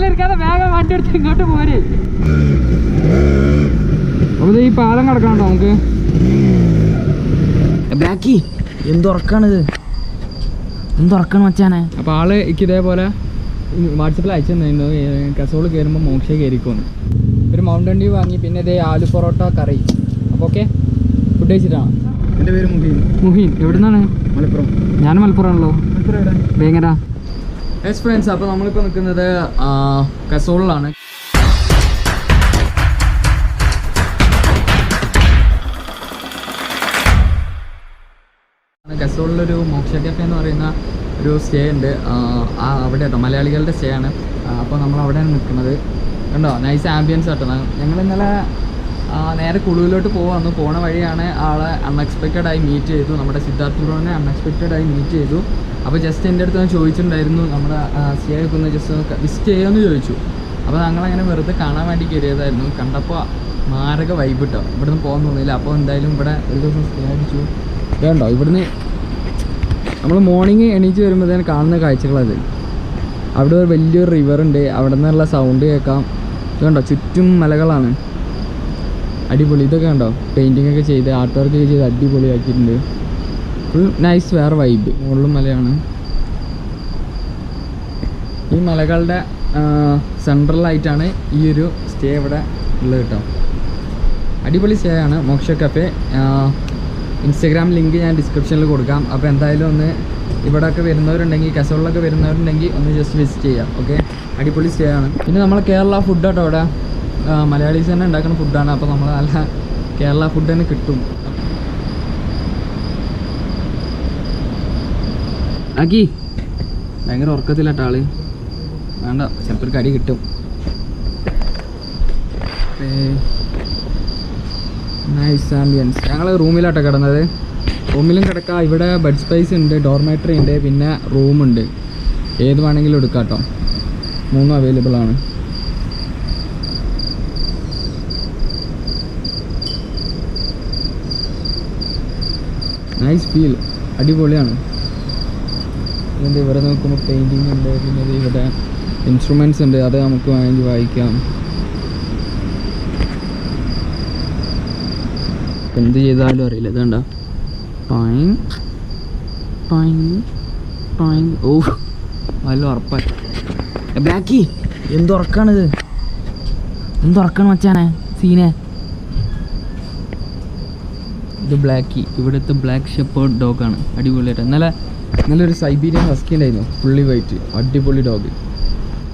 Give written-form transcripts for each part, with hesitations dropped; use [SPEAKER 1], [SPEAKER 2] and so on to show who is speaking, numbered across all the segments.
[SPEAKER 1] ബാക്കിലിരിക്കാതെ വേഗം വണ്ടി എടുത്ത് ഇങ്ങോട്ട് പോരെ. അപ്പോൾ ഈ പാലം കിടക്കണോ നമുക്ക്?
[SPEAKER 2] ബാക്കി എന്തുറക്കാണിത്, എന്തുറക്കണം വെച്ചാനെ.
[SPEAKER 1] അപ്പോൾ ആള് എനിക്ക് ഇതേപോലെ വാട്സപ്പിൽ അയച്ചു തന്നിരുന്നു കസോള് കയറുമ്പോൾ മോക്ഷ കയറിക്കോന്ന്. ഒരു മൗണ്ടൻ ഡ്യൂ വാങ്ങി, പിന്നെ ഇതേ ആലു പൊറോട്ട കറി. അപ്പോൾ ഓക്കെ, ഫുഡ് കഴിച്ചിട്ടാണ്.
[SPEAKER 2] എൻ്റെ പേര് മുഹീൻ.
[SPEAKER 1] മുഹീൻ എവിടെ നിന്നാണ്?
[SPEAKER 2] മലപ്പുറം.
[SPEAKER 1] ഞാൻ മലപ്പുറമാണല്ലോ.
[SPEAKER 2] മലപ്പുറം എവിടെ?
[SPEAKER 1] വേങ്ങര. യെസ് ഫ്രണ്ട്സ്, അപ്പോൾ നമ്മളിപ്പോൾ നിൽക്കുന്നത് കസോളിലാണ്. കസോളിലൊരു മോക്ഷ കഫേ എന്ന് പറയുന്ന ഒരു സ്റ്റേ ഉണ്ട്. അവിടെ കേട്ടോ മലയാളികളുടെ സ്റ്റേ ആണ്. അപ്പോൾ നമ്മൾ അവിടെയാണ് നിൽക്കുന്നത്. കണ്ടോ, നൈസ് ആംബിയൻസ് ആട്ടോ. ഞങ്ങൾ ഇന്നലെ നേരെ കുളുവിലോട്ട് പോണ വഴിയാണ് ആളെ അൺഎക്സ്പെക്റ്റഡായി മീറ്റ് ചെയ്തു. നമ്മുടെ സിദ്ധാർത്ഥ ബ്രോനെ അൺഎക്സ്പെക്റ്റഡായി മീറ്റ് ചെയ്തു. അപ്പോൾ ജസ്റ്റ് എൻ്റെ അടുത്ത് ചോദിച്ചിട്ടുണ്ടായിരുന്നു നമ്മുടെ സ്റ്റേ ഒക്കെ ഒന്ന് ജസ്റ്റ് ഒന്ന് വിസിറ്റ് ചെയ്യുമെന്ന് ചോദിച്ചു. അപ്പോൾ ഞങ്ങളങ്ങനെ വെറുതെ കാണാൻ വേണ്ടി കയറിയതായിരുന്നു. കണ്ടപ്പോൾ മാരക വൈബ് കിട്ടോ. ഇവിടുന്ന് പോകാൻ തോന്നിയില്ല. അപ്പോൾ എന്തായാലും ഇവിടെ ഒരു ദിവസം സ്റ്റേ അടിച്ചു. ഇതുണ്ടോ, ഇവിടുന്ന് നമ്മൾ മോർണിംഗ് എണീച്ച് വരുമ്പോഴത്തേന് കാണുന്ന കാഴ്ചകളത്. അവിടെ ഒരു വലിയൊരു റിവറുണ്ട്, അവിടെ നിന്നുള്ള സൗണ്ട് കേൾക്കാം. ഇതുണ്ടോ, ചുറ്റും മലകളാണ്. അടിപൊളി. ഇതൊക്കെ കണ്ടോ, പെയിൻറ്റിംഗ് ഒക്കെ ചെയ്ത് ആർട്ട് വർക്ക് ഒക്കെ ചെയ്ത് അടിപൊളിയാക്കിയിട്ടുണ്ട്. ഫുൾ നൈസ്, വേറെ വൈബ്. മുകളിലും മലയാണ്. ഈ മലകളുടെ സെൻട്രലായിട്ടാണ് ഈ ഒരു സ്റ്റേ ഇവിടെ ഉള്ളത് കേട്ടോ. അടിപൊളി സ്റ്റേ ആണ് മോക്ഷ കഫേ. ഇൻസ്റ്റാഗ്രാം ലിങ്ക് ഞാൻ ഡിസ്ക്രിപ്ഷനിൽ കൊടുക്കാം. അപ്പോൾ എന്തായാലും ഒന്ന് ഇവിടെയൊക്കെ വരുന്നവരുണ്ടെങ്കിൽ, കസോളിലൊക്കെ വരുന്നവരുണ്ടെങ്കിൽ ഒന്ന് ജസ്റ്റ് വിസിറ്റ് ചെയ്യാം. ഓക്കെ, അടിപൊളി സ്റ്റേ ആണ്. പിന്നെ നമ്മൾ കേരള ഫുഡ് കേട്ടോ. ഇവിടെ മലയാളീസ് തന്നെ ഉണ്ടാക്കുന്ന ഫുഡാണ്. അപ്പോൾ നമ്മൾ നല്ല കേരള ഫുഡ് തന്നെ കിട്ടും. ആക്കി ഭയങ്കര ഉറക്കത്തിലാട്ടോ ആള്. വേണ്ട, ചിലപ്പോൾ ഒരു കടി കിട്ടും. Nice ambience. ഞങ്ങൾ റൂമിലാട്ടോ കിടന്നത്. റൂമിലും കിടക്കാം. ഇവിടെ ബെഡ് സ്പേസ് ഉണ്ട്, ഡോർമേറ്ററി ഉണ്ട്, പിന്നെ റൂമുണ്ട്. ഏത് വേണമെങ്കിലും എടുക്കാം കേട്ടോ. 3 അവൈലബിൾ ആണ്. നൈസ് ഫീൽ, അടിപൊളിയാണ്. ഇതിൻ്റെ ഇവിടെ നോക്കുമ്പോൾ പെയിൻറ്റിങ് ഉണ്ട്, പിന്നെ ഇവിടെ ഇൻസ്ട്രുമെൻറ്റ്സ് ഉണ്ട്, അത് നമുക്ക് വേണമെങ്കിൽ വായിക്കാം. എന്ത് ചെയ്താലും അറിയില്ല. ഇതുണ്ട ടോയിങ് ടോയിങ് ടോയിങ്. ഓ, നല്ല ഉറപ്പായി.
[SPEAKER 2] ബ്ലാക്കി എന്തുറക്കാണിത്, എന്തുറക്കണം വെച്ചാനെ സീനെ.
[SPEAKER 1] ഇത് ബ്ലാക്കി, ഇവിടുത്തെ ബ്ലാക്ക് ഷെപ്പേർഡ് ഡോഗാണ്. അടിപൊളിയായിട്ട്. നല്ലൊരു സൈബീരിയൻ ഹസ്കി ഉണ്ടായിരുന്നു, ഫുള്ളി വൈറ്റ്. അടിപൊളി ഡോഗ്.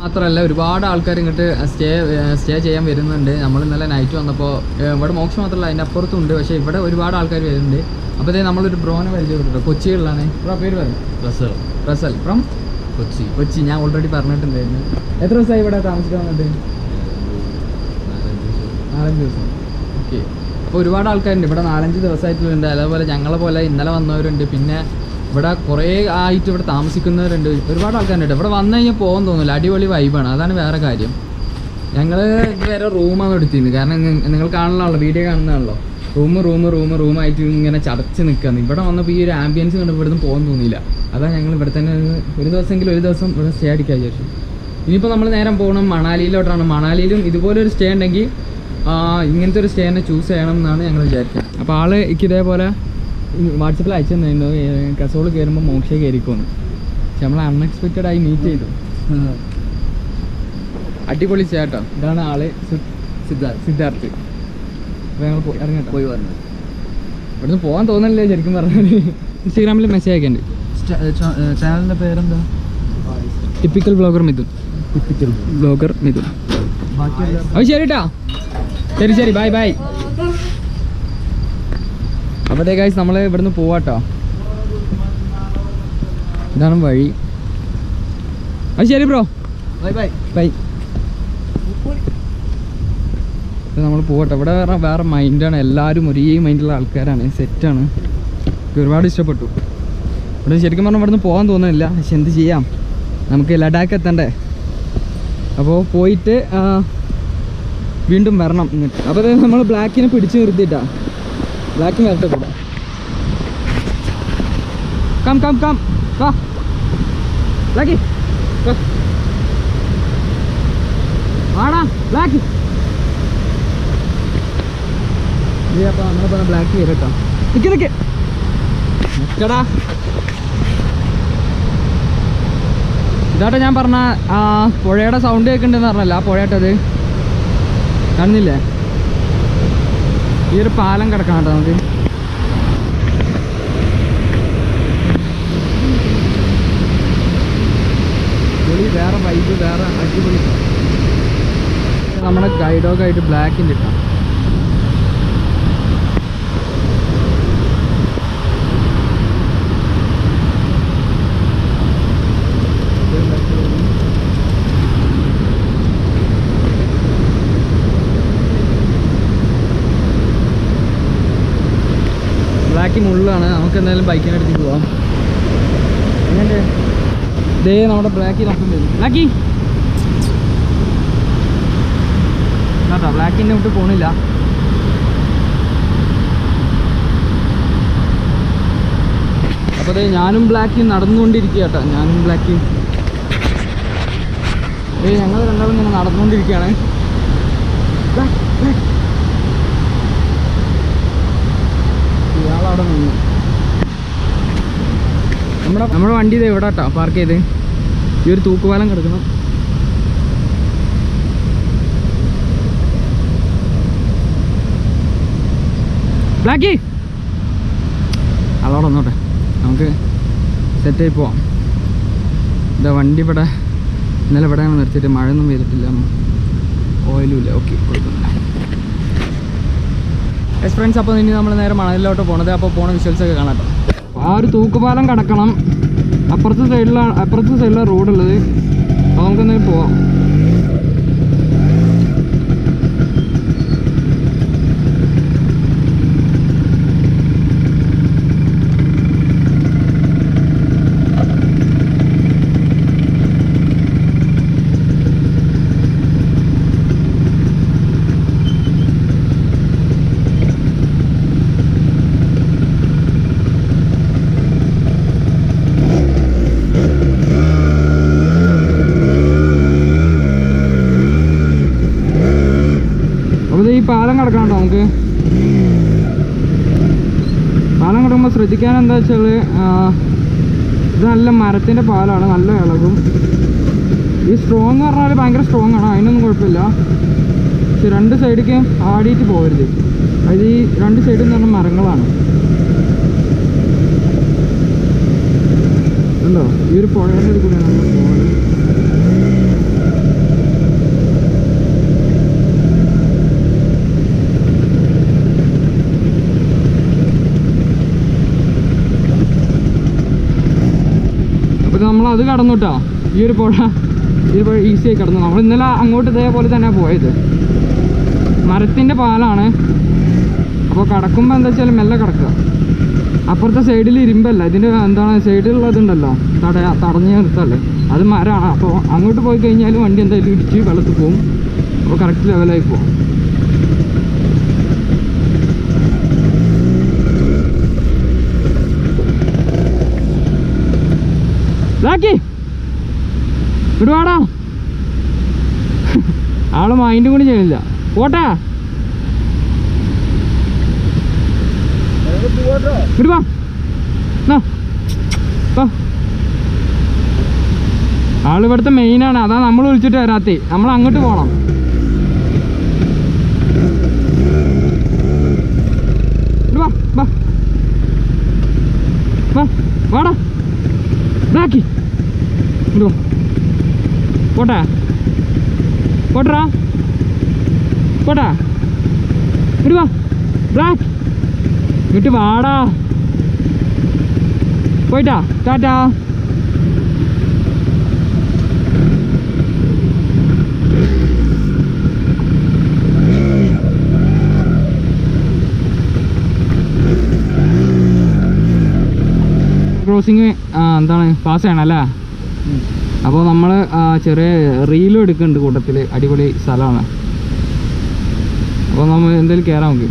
[SPEAKER 1] മാത്രമല്ല ഒരുപാട് ആൾക്കാർ ഇങ്ങോട്ട് സ്റ്റേ ചെയ്യാൻ വരുന്നുണ്ട്. നമ്മൾ ഇന്നലെ നൈറ്റ് വന്നപ്പോൾ ഇവിടെ മോക്ഷം മാത്രമല്ല അതിൻ്റെ അപ്പുറത്തുണ്ട്. പക്ഷേ ഇവിടെ ഒരുപാട് ആൾക്കാർ വരുന്നുണ്ട്. അപ്പോൾ നമ്മളൊരു ബ്രോനെ പരിചയപ്പെട്ടിട്ടുണ്ട്. കൊച്ചിയിലുള്ളതാണ്. ബ്രോ പേര് പറയും? Russell from Kochi. ഞാൻ ഓൾറെഡി പറഞ്ഞിട്ടുണ്ടായിരുന്നു. എത്ര ദിവസമായി ഇവിടെ താമസിക്കാൻ വന്നിട്ട്? 4-5 ദിവസം. ഓക്കെ. അപ്പോൾ ഒരുപാട് ആൾക്കാരുണ്ട് ഇവിടെ. 4-5 ദിവസമായിട്ടുള്ളുണ്ട്. അതേപോലെ ഞങ്ങളെ പോലെ ഇന്നലെ വന്നവരുണ്ട്. പിന്നെ ഇവിടെ കുറേ ആയിട്ട് ഇവിടെ താമസിക്കുന്നവരുണ്ട്. ഒരുപാട് ആൾക്കാരുണ്ട്. ഇവിടെ വന്നു കഴിഞ്ഞാൽ പോകാൻ തോന്നില്ല. അടിപൊളി വൈബാണ്. അതാണ് വേറെ കാര്യം. ഞങ്ങൾ ഇതുവരെ റൂമാണ് എടുത്തിരുന്നത്. കാരണം നിങ്ങൾ കാണുന്നതാണല്ലോ, വീഡിയോ കാണുന്നതാണല്ലോ. റൂമായിട്ട് ഇങ്ങനെ ചടച്ച് നിൽക്കുകയാണ്. ഇവിടെ വന്നപ്പോൾ ഈ ഒരു ആംബിയൻസ് കണ്ടപ്പോൾ ഇവിടുന്ന് പോകാൻ തോന്നിയില്ല. അതാണ് ഞങ്ങൾ ഇവിടെ തന്നെ ഒരു ദിവസം ഇവിടെ സ്റ്റേ അടിക്കാൻ വിചാരിച്ചു. ഇനിയിപ്പോൾ നമ്മൾ നേരം പോകണം മണാലിയിലോട്ടാണ്. മണാലിയിലും ഇതുപോലൊരു സ്റ്റേ ഉണ്ടെങ്കിൽ ഇങ്ങനത്തെ ഒരു സ്റ്റേ തന്നെ ചൂസ് ചെയ്യണം എന്നാണ് ഞങ്ങൾ വിചാരിക്കുന്നത്. അപ്പോൾ ആൾ എനിക്ക് ഇതേപോലെ വാട്സപ്പിൽ അയച്ചു തന്നിരുന്നു കസോള് കയറുമ്പോൾ മോക്ഷ കയറിക്കോന്ന്. പക്ഷെ നമ്മൾ അൺഎക്സ്പെക്റ്റഡായി മീറ്റ് ചെയ്തു. അടിപൊളി ചേട്ടോ. ഇതാണ് ആള് സിദ്ധാർത്ഥ്. അപ്പോൾ ഞങ്ങൾ ഇറങ്ങട്ടെ.
[SPEAKER 2] പോയി പറഞ്ഞു
[SPEAKER 1] ഇവിടുന്ന് പോകാൻ തോന്നണില്ലേ ശരിക്കും പറഞ്ഞാൽ. ഇൻസ്റ്റാഗ്രാമിൽ മെസ്സേജ് അയക്കണ്ട്.
[SPEAKER 2] ചാനലിൻ്റെ പേരെന്താ?
[SPEAKER 1] Typical blogger Mithun. അത് ശരി കേട്ടോ. ശരി ബൈ. അപ്പോഴത്തെ ഗൈസ് നമ്മൾ ഇവിടുന്ന് പോവാട്ടോ. ഇതാണ് വഴി. അത് ശരി ബ്രോ, ബൈ. നമ്മൾ പോകട്ടെ. ഇവിടെ വേറെ മൈൻഡാണ്. എല്ലാവരും ഒരേ മൈൻഡുള്ള ആൾക്കാരാണ്. സെറ്റാണ്. ഒരുപാട് ഇഷ്ടപ്പെട്ടു. ഇവിടെ ശരിക്കും പറഞ്ഞാൽ ഇവിടുന്ന് പോകാൻ തോന്നുന്നില്ല. പക്ഷെ എന്ത് ചെയ്യാം, നമുക്ക് ലഡാക്ക് എത്തണ്ടേ. അപ്പോൾ പോയിട്ട് വീണ്ടും വരണം ഇങ്ങോട്ട്. അപ്പോൾ നമ്മൾ ബ്ലാക്കിനെ പിടിച്ച് നിർത്തിയിട്ടാ. ബ്ലാക്ക് വരട്ടെ കൂടെ. കം വാ ബ്ലാക്കി. ബ്ലാക്ക്. അപ്പോൾ നമ്മളിപ്പോൾ ബ്ലാക്ക് ചെയ്ത് കേട്ടോ. നിൽക്കടാ. ഇതാട്ടോ ഞാൻ പറഞ്ഞ ആ പുഴയുടെ സൗണ്ട് കേൾക്കുന്നുണ്ടെന്ന് പറഞ്ഞല്ല, ആ പുഴയായിട്ടത് കാണുന്നില്ലേ? ഈ ഒരു പാലം കിടക്കണം കേട്ടോ നമുക്ക്. പൊളി, വേറെ വൈബ്, വേറെ അടിപൊളി. നമ്മുടെ ഗൈഡൊക്കെ ആയിട്ട് ബ്ലാക്കിൻ്റെ ഇട്ടാം. ബ്ലാക്ക് മുള്ളാണ്. നമുക്ക് എന്തായാലും ബൈക്കിനടുത്തേക്ക് പോവാം. എങ്ങനെ ദേ നമ്മുടെ ബ്ലാക്കി നോക്കാൻ വരും. ബ്ലാക്കി കേട്ടോ, ബ്ലാക്കിൻ്റെ വിട്ട് പോണില്ല. അപ്പോൾ അതെ ഞാനും ബ്ലാക്കി നടന്നുകൊണ്ടിരിക്കുക കേട്ടോ. ഞാനും ബ്ലാക്കി ഞങ്ങൾ രണ്ടാളും ഇങ്ങനെ നടന്നുകൊണ്ടിരിക്കുകയാണ്. ഇയാളവിടെ നിന്നു. നമ്മുടെ വണ്ടി ഇത് എവിടെ കേട്ടോ പാർക്ക് ചെയ്ത്. ഈ ഒരു തൂക്കുപാലം കിടക്കണം. ബ്ലാക്കി അതോടെ വന്നോട്ടെ, നമുക്ക് സെറ്റായി പോവാം. ഇതാ വണ്ടി ഇവിടെ ഇന്നലെ ഇവിടെയാണ് നിർത്തിയിട്ട്, മഴയൊന്നും പെയ്തിട്ടില്ല, ഓയിലും ഇല്ല. ഓക്കെ, കൊടുക്കുന്നില്ല. എസ് ഫ്രണ്ട്സ്, അപ്പോൾ ഇനി നമ്മൾ നേരെ മണലിലോട്ട് പോണത്. അപ്പോൾ പോണ വിഷ്വൽസൊക്കെ കാണാം കേട്ടോ. ആ ഒരു തൂക്കുപാലം കടക്കണം. അപ്പുറത്തെ സൈഡിലാണ് റോഡുള്ളത്. അപ്പോൾ നമുക്കൊന്ന് പോവാം. ഈ പാലം കിടക്കാണ്ടോ നമുക്ക്. പാലം കിടക്കുമ്പോൾ ശ്രദ്ധിക്കാൻ എന്താ വെച്ചാൽ ഇത് നല്ല മരത്തിൻ്റെ പാലാണ്, നല്ല ഇളകും. ഈ സ്ട്രോങ് എന്ന് പറഞ്ഞാൽ ഭയങ്കര സ്ട്രോങ് ആണ്, അതിനൊന്നും കുഴപ്പമില്ല. പക്ഷെ രണ്ട് സൈഡിലേക്ക് ആടിയിട്ട് പോകരുത്. അത് ഈ രണ്ട് സൈഡിൽ നിന്ന് പറഞ്ഞാൽ മരങ്ങളാണ്. ഉണ്ടോ ഈ ഒരു പുഴയുടെ കൂടെയാണ് നമ്മൾ പോകുന്നത്. നമ്മളത് കടന്നു കേട്ടോ. ഈ ഒരു പുഴ ഈസിയായി കടന്നു. നമ്മൾ ഇന്നലെ അങ്ങോട്ട് ഇതേപോലെ തന്നെ പോയത്. മരത്തിൻ്റെ പാലാണ്. അപ്പോൾ കടക്കുമ്പോൾ എന്താ വെച്ചാൽ മെല്ലെ കിടക്കുക. അപ്പുറത്തെ സൈഡിൽ ഇരുമ്പല്ല, ഇതിൻ്റെ എന്താണ് സൈഡിലുള്ളതുണ്ടല്ലോ തടഞ്ഞ് നിർത്തല്ലേ, അത് മരമാണ്. അപ്പോൾ അങ്ങോട്ട് പോയി കഴിഞ്ഞാൽ വണ്ടി എന്തായാലും ഇടിച്ച് വെള്ളത്തിൽ പോകും. അപ്പോൾ കറക്റ്റ് ലെവലായി പോകും. ബ്ലാക്കി ഇടുവാടാ. ആള് മൈൻഡും കൂടി ചെയ്യണില്ല. പോട്ടെ ഇടുവാ. ആള് ഇവിടുത്തെ മെയിനാണ്. അതാ നമ്മൾ വിളിച്ചിട്ട് വരാത്തി. നമ്മൾ അങ്ങോട്ട് പോകണം. വാടാ ബ്ലാക്കി. ഇടുവാ പോട്ടെ പോട്ടറാ പോട്ടെ. ഇടുവാ ബ്ലാക്ക്. ഇങ്ങോട്ട് വാടാ. പോയിട്ടാ ടാറ്റാ. ക്രോസിങ് എന്താണ് പാസ് ചെയ്യണമല്ലേ. അപ്പോൾ നമ്മൾ ചെറിയ റീലും എടുക്കുന്നുണ്ട് കൂട്ടത്തിൽ. അടിപൊളി സ്ഥലമാണ്. അപ്പോൾ നമ്മൾ എന്തായാലും കയറാൻ നോക്കി.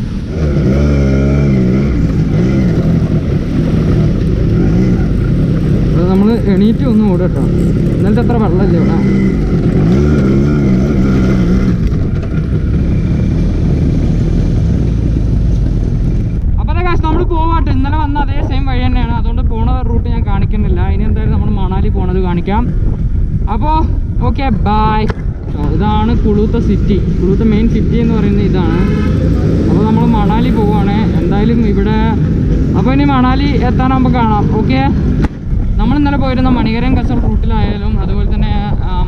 [SPEAKER 1] അപ്പോൾ നമ്മൾ എണീറ്റ് ഒന്നും ഓടും കേട്ടോ. ഇന്നലത്തെ അത്ര വെള്ളമല്ലേ ഇവിടെ. കഴിക്കാം. അപ്പോൾ ഓക്കെ ബൈ. ഇതാണ് കുളൂത്ത സിറ്റി. കുളൂത്ത മെയിൻ സിറ്റി എന്ന് പറയുന്നത് ഇതാണ്. അപ്പോൾ നമ്മൾ മണാലി പോവുകയാണ് എന്തായാലും ഇവിടെ. അപ്പോൾ ഇനി മണാലി എത്താനാകുമ്പോൾ കാണാം. ഓക്കെ, നമ്മൾ ഇന്നലെ പോയിരുന്ന മണികരൻ കസൽ റൂട്ടിലായാലും അതുപോലെ തന്നെ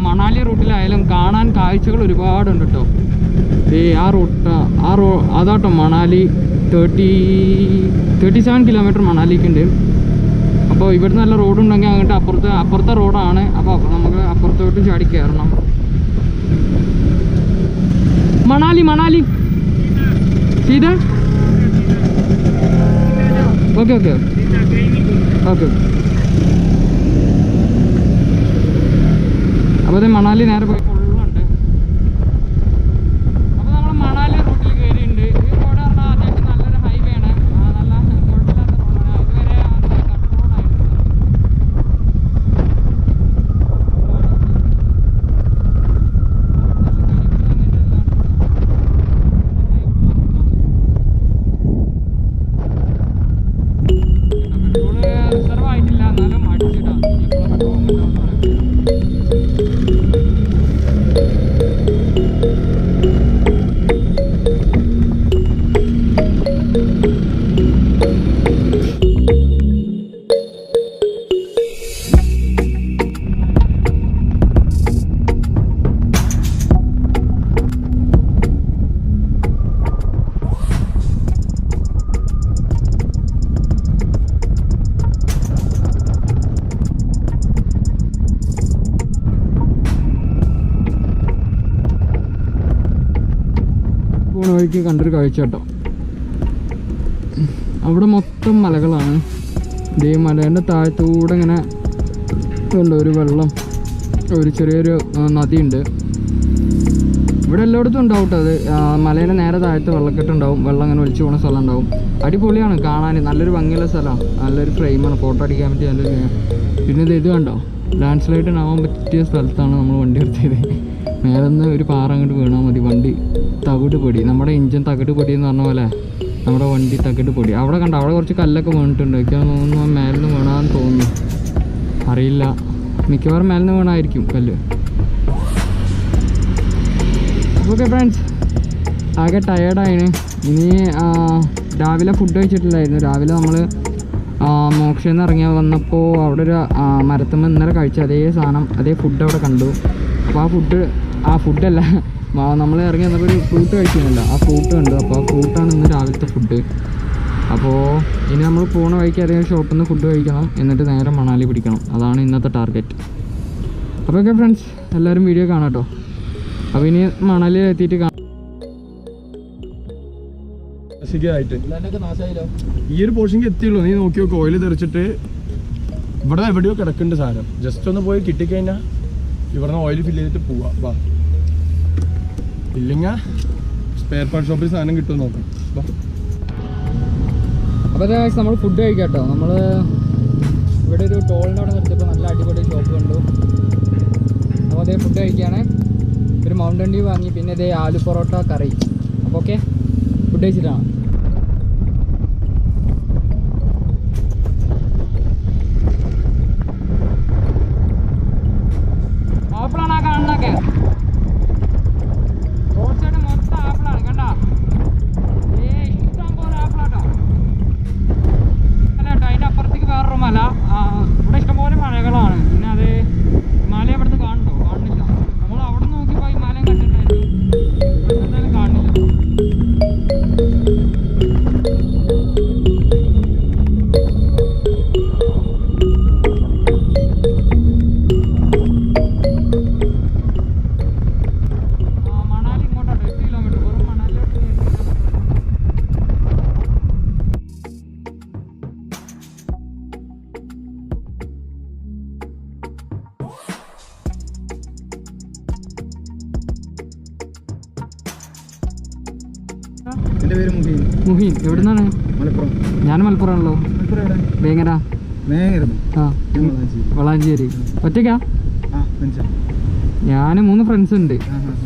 [SPEAKER 1] മണാലി റൂട്ടിലായാലും കാണാൻ കാഴ്ചകൾ ഒരുപാടുണ്ട് കേട്ടോ. ആ അതാട്ടോ മണാലി 37 കിലോമീറ്റർ മണാലിക്കുണ്ട്. അപ്പോൾ ഇവിടുന്ന് നല്ല റോഡുണ്ടെങ്കിൽ അങ്ങോട്ട് അപ്പുറത്തെ റോഡാണ്. അപ്പോൾ നമുക്ക് അപ്പുറത്തോട്ട് ചാടി കയറണം. മണാലി സീത ഓക്കെ. അപ്പോൾ അത് മണാലി നേരെ പോയി ഫുള്ളുണ്ട്. അപ്പോൾ നമ്മൾ മണാലി റൂട്ടിൽ കയറിയിട്ടുണ്ട്. ഈ റോഡ് പറഞ്ഞാൽ അത്യാവശ്യം നല്ലൊരു ഹൈവേ ആണ്. നല്ല കുഴപ്പമില്ലാത്ത റോഡാണ്. ഇതുവരെ കട്ട് റോഡായിരുന്നു. റിസർവ് ആയിട്ടില്ല, എന്നാലും അടിച്ചിട്ടാണ്. വഴിക്ക് കണ്ടൊരു കാഴ്ച കേട്ടോ. അവിടെ മൊത്തം മലകളാണ്. ഇതേ മലേൻ്റെ താഴത്തൂടെ ഇങ്ങനെ ഉണ്ട് ഒരു വെള്ളം, ഒരു ചെറിയൊരു നദിയുണ്ട്. ഇവിടെ എല്ലായിടത്തും ഉണ്ടാവും കേട്ടോ. അത് മലേൻ്റെ നേരെ താഴത്ത് വെള്ളക്കെട്ടുണ്ടാവും. വെള്ളം അങ്ങനെ ഒലിച്ചു പോകുന്ന സ്ഥലം ഉണ്ടാവും. അടിപൊളിയാണ് കാണാൻ. നല്ലൊരു ഭംഗിയുള്ള സ്ഥലമാണ്. നല്ലൊരു ഫ്രെയിമാണ്, ഫോട്ടോ അടിക്കാൻ പറ്റിയ നല്ലൊരു. പിന്നെ ഇത് കണ്ടോ, ലാൻഡ് സ്ലൈഡ് ആവാൻ പറ്റിയ സ്ഥലത്താണ് നമ്മൾ വണ്ടി നിർത്തിയത്. മേലെ നിന്ന് ഒരു പാറ അങ്ങോട്ട് വീണാൽ മതി. വണ്ടി തകിട് പൊടി, നമ്മുടെ ഇഞ്ചൻ തകിട് പൊടി എന്ന് പറഞ്ഞ പോലെ നമ്മുടെ വണ്ടി തകിട് പൊടി. അവിടെ കണ്ടോ, അവിടെ കുറച്ച് കല്ലൊക്കെ വീണിട്ടുണ്ട്. എനിക്ക് തോന്നുന്നു മേലെ നിന്ന് വീണാന്ന് തോന്നുന്നു, അറിയില്ല. മിക്കവാറും മേലെ നിന്ന് വീണായിരിക്കും കല്ല്. ഓക്കെ ഫ്രണ്ട്സ്, ആകെ ടയേർഡായിന്. ഇനി രാവിലെ ഫുഡ് കഴിച്ചിട്ടില്ലായിരുന്നു. രാവിലെ നമ്മൾ മോക്ഷയിൽ നിന്ന് ഇറങ്ങി വന്നപ്പോൾ അവിടെ ഒരു മരത്തുമ്പോൾ ഇന്നലെ കഴിച്ച അതേ സാധനം, അതേ ഫുഡ് അവിടെ കണ്ടു. അപ്പോൾ ആ ഫുഡല്ല, നമ്മൾ ഇറങ്ങി വന്നപ്പോൾ ഒരു ഫ്രൂട്ട് കഴിക്കുന്നില്ല, ആ ഫ്രൂട്ട് കണ്ടു. അപ്പോൾ ആ ഫ്രൂട്ടാണ് ഇന്ന് രാവിലത്തെ ഫുഡ്. അപ്പോൾ ഇനി നമ്മൾ പോണ വഴിക്ക് അതേ ഷോപ്പിൽ നിന്ന് ഫുഡ് കഴിക്കണം, എന്നിട്ട് നേരെ മണാലി പിടിക്കണം. അതാണ് ഇന്നത്തെ ടാർഗറ്റ്. അപ്പോൾ ഓക്കെ ഫ്രണ്ട്സ്, എല്ലാവരും വീഡിയോ കാണാം കേട്ടോ. അപ്പോൾ ഇനി മണാലിയിൽ എത്തിയിട്ട് കാണാം.
[SPEAKER 3] ഈ ഒരു പോർഷനിൽ എത്തിയുള്ളൂ. നീ നോക്കി നോക്ക്, ഓയിൽ തെറിച്ചിട്ട് ഇവിടെ എവിടെയോ കിടക്കുന്നുണ്ട് സാധനം. ജസ്റ്റ് ഒന്ന് പോയി കിട്ടിക്കഴിഞ്ഞാൽ ഇവിടുന്ന് ഓയിൽ ഫില്ല് ചെയ്തിട്ട് പോവാം. ബാ, ഇല്ലെങ്കിൽ സ്പെയർ പാർട്ട് ഷോപ്പിൽ സാധനം കിട്ടുമെന്ന് നോക്കാം. ബാ.
[SPEAKER 1] അപ്പോൾ നമ്മൾ ഫുഡ് കഴിക്കാം കേട്ടോ. നമ്മൾ ഇവിടെ ഒരു ടോളിൻ്റെ അവിടെ നിർത്തിയപ്പോൾ നല്ല അടിപൊളി ഷോപ്പ് കണ്ടു. അപ്പോൾ അതേ ഫുഡ് കഴിക്കുകയാണ്. ഒരു മൗണ്ടൻ ഡ്യൂ വാങ്ങി, പിന്നെ ഇതേ ആലു പൊറോട്ട കറി. അപ്പോൾ ഓക്കെ, ഫുഡ് കഴിച്ചിട്ടാണ്. ആപ്പിളാണ് ആ കാണുന്നതൊക്കെ. റോഡ് സൈഡ് മൊത്തം ആപ്പിളാണ്, കണ്ട. ഇഷ്ടം പോലെ ആപ്പിളാട്ടോ. അല്ല കേട്ടോ, അതിൻ്റെ അപ്പുറത്തേക്ക് വേറൊരു മല. ഇവിടെ ഇഷ്ടംപോലെ മലകളാണ്. പിന്നെ അത് മല എവിടുന്ന് കാണുന്നുണ്ടോ? കാണുന്നില്ല. നമ്മൾ അവിടെ നോക്കിയപ്പോൾ ഈ മലയും കണ്ടിട്ടുണ്ടായിരുന്നു. ഇവിടെ എന്തായാലും കാണുന്നില്ല. മണാലി ഇങ്ങോട്ടാണ് 8 കിലോമീറ്റർ. വെറും മണാലിലോട്ട് 8 കിലോമീറ്റർ.
[SPEAKER 2] എൻ്റെ പേര്
[SPEAKER 1] മുഹീൻ. എവിടുന്നാണ്?
[SPEAKER 2] മലപ്പുറം.
[SPEAKER 1] ഞാൻ മലപ്പുറമാണല്ലോ. വേങ്ങര. ആ, വളാഞ്ചേരി. ഒറ്റയ്ക്കാ? ഞാൻ 3 ഫ്രണ്ട്സ് ഉണ്ട്.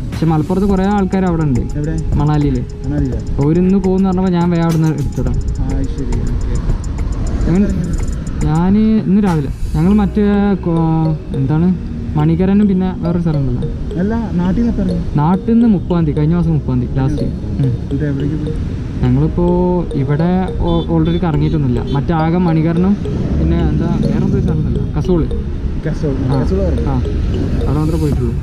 [SPEAKER 1] പക്ഷെ മലപ്പുറത്ത് കുറേ ആൾക്കാർ അവിടെ ഉണ്ട്, മണാലിയിൽ. അവരിന്ന് പോകുന്ന പറഞ്ഞപ്പോൾ ഞാൻ വേഗം അവിടെ നിന്ന് എടുത്തതാണ്. ഞാൻ ഇന്ന് രാവിലെ ഞങ്ങൾ മറ്റേ എന്താണ് മണികരനും പിന്നെ വേറൊരു സ്ഥലം ഉണ്ടല്ലോ.
[SPEAKER 2] അല്ല നാട്ടിൽ നിന്ന്
[SPEAKER 1] നാട്ടിൽ നിന്ന് 30-ാം തീയതി, കഴിഞ്ഞ മാസം 30-ാം തീയതി ലാസ്റ്റ്. ഞങ്ങളിപ്പോൾ ഇവിടെ ഓൾറെഡി കറങ്ങിയിട്ടൊന്നുമില്ല. മറ്റാകെ മണികരനും പിന്നെ എന്താ വേറെ എന്തൊരു സ്ഥലം ഉണ്ടല്ലോ, കസോള്. ആ അവിടെ മാത്രമേ പോയിട്ടുള്ളൂ.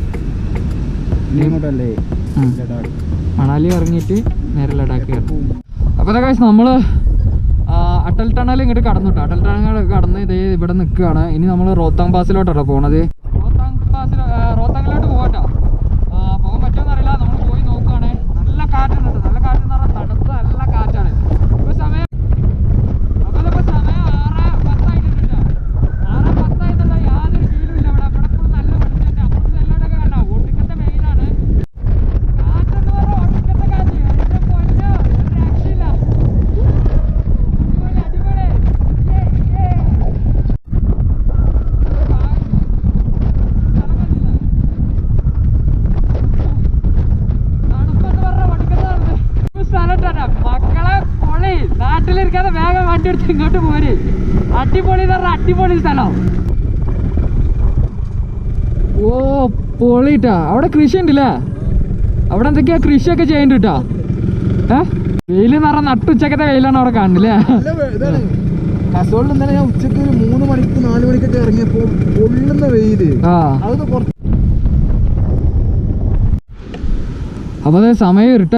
[SPEAKER 1] മണാലി ഇറങ്ങിയിട്ട് നേരെ ലഡാക്ക് കയറും. അപ്പോൾ അതൊക്കെ നമ്മൾ അട്ടൽ ടണൽ ഇങ്ങോട്ട് കടന്നു കേട്ടോ. അട്ടൽ ടണൽ കടന്ന് ഇതേ ഇവിടെ നിൽക്കുകയാണ്. ഇനി നമ്മൾ റോത്താങ് പാസിലോട്ടാണ് പോണത്. റോത്താങ്ങിലോട്ട് പോകട്ടോ. പോകാൻ പറ്റുമെന്ന് അറിയില്ല. നമ്മൾ പോയി നോക്കുകയാണ്. നല്ല കാറ്റാണ് കേട്ടോ. നല്ല കാറ്റെന്ന് പറഞ്ഞാൽ തണുത്ത നല്ല കാറ്റാണ്. ഇപ്പോൾ സമയം അപ്പോൾ ഇപ്പോൾ സമയം 6:10 ആയിട്ടുണ്ട്. 6:10 ആയിട്ടുള്ള യാതൊരു ഫീലും ഇല്ല. ഇവിടെ ഇപ്പോൾ നല്ല മനുഷ്യൻ്റെ അപ്പുറത്ത് എല്ലായിടൊക്കെ കണ്ടോ. ഒടുക്കത്തെ മെയിനാണ് കാറ്റെന്ന് പറഞ്ഞാൽ ഒടുക്കത്തെ കാറ്റ്. അതിൻ്റെ പൊന്നോ ഒരു രക്ഷയില്ല. മക്കളെ പൊളി. നാട്ടിലിരിക്കാതെ വേഗം വണ്ടി എടുത്ത് ഇങ്ങോട്ട് പോര്. അടിപൊളി എന്ന് പറഞ്ഞാൽ അടിപൊളി സ്ഥലം. ഓ പൊളിട്ടാ. അവിടെ കൃഷി ഉണ്ടല്ലേ. അവിടെ എന്തൊക്കെയാ കൃഷിയൊക്കെ ചെയ്യണ്ട കേട്ടോ. വെയിലെന്ന് പറഞ്ഞാൽ നട്ടുച്ചക്കത്തെ വെയിലാണ് അവിടെ കാണുന്നില്ലേ.
[SPEAKER 2] കസോളിൽ ഇന്നലെ ഞാൻ ഉച്ചക്ക് ഒരു 3 മണിക്ക് 4 മണിക്കൊക്കെ ഇറങ്ങിയപ്പോ പൊള്ളുന്ന വെയില്.
[SPEAKER 1] അപ്പൊ സമയം ഇരുട്ട.